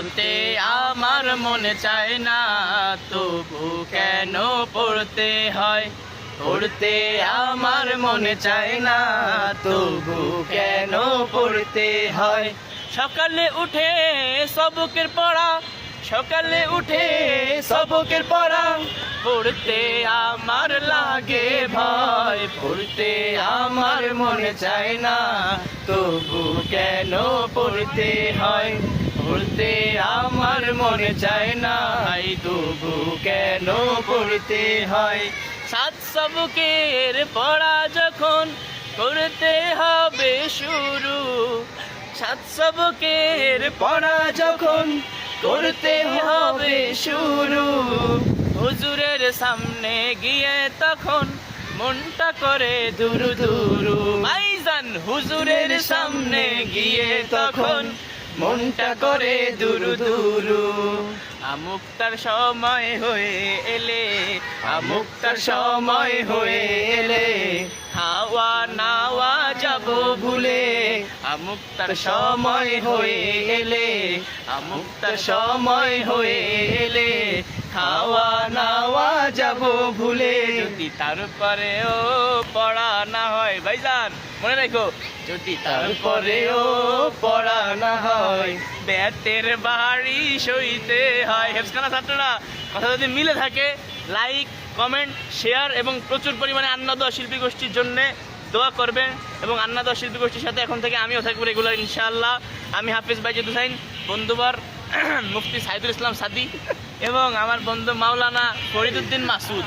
পড়তে আমার মনে চায় না, তবু কেন পড়তে হয়? পড়তে আমার মনে চায় না, তবু কেন পড়তে হয়? সকালে উঠে সবকের পড়া, সকালে উঠে সবকের পড়া, পড়তে আমার লাগে ভয়। পড়তে আমার মনে চায় না, তবু কেন পড়তে হয়? পড়তে আমার মনে চায় না, তবু কেন পড়তে হয়? সাত সবকের পড়া যখন করতে হবে শুরু, সাত সবকের পড়া যখন করতে হবে শুরু, হুজুরের সামনে গিয়ে তখন মনটা করে দুরু দুরু। ভাইজান হুজুরের সামনে গিয়ে তখন মনটা করে দুরু দুরু। আমুকটার সময় হয়ে এলে, আমুকটার সময় হয়ে এলে, খাওয়া নাওয়া যাব ভুলে। আমুকটার সময় হয়ে এলে, আমুকটার সময় হয়ে এলে, খাওয়া নাওয়া যাব ভুলে। যদি তারপরেও পড়া না হয়, ভাইজান মনে রাখো, যদি তারপরেও পড়া না হয়, ব্যাতের বাড়ি সইতে হয়। হেফসখানা ছাত্ররা, কথা যদি মিলে থাকে, লাইক, কমেন্ট, শেয়ার এবং প্রচুর পরিমাণে আন্নাদোয়া শিল্পী গোষ্ঠীর জন্য দোয়া করবেন। এবং আন্নাদোয়া শিল্পী গোষ্ঠীর সাথে এখন থেকে আমিও থাকবো রেগুলার ইনশাআল্লাহ। আমি হাফিজ বাইজিদ হুসাইন, বন্ধুবর মুফতি সাইদুল ইসলাম সাদি এবং আমার বন্ধু মাওলানা ফরিদউদ্দিন মাসুদ।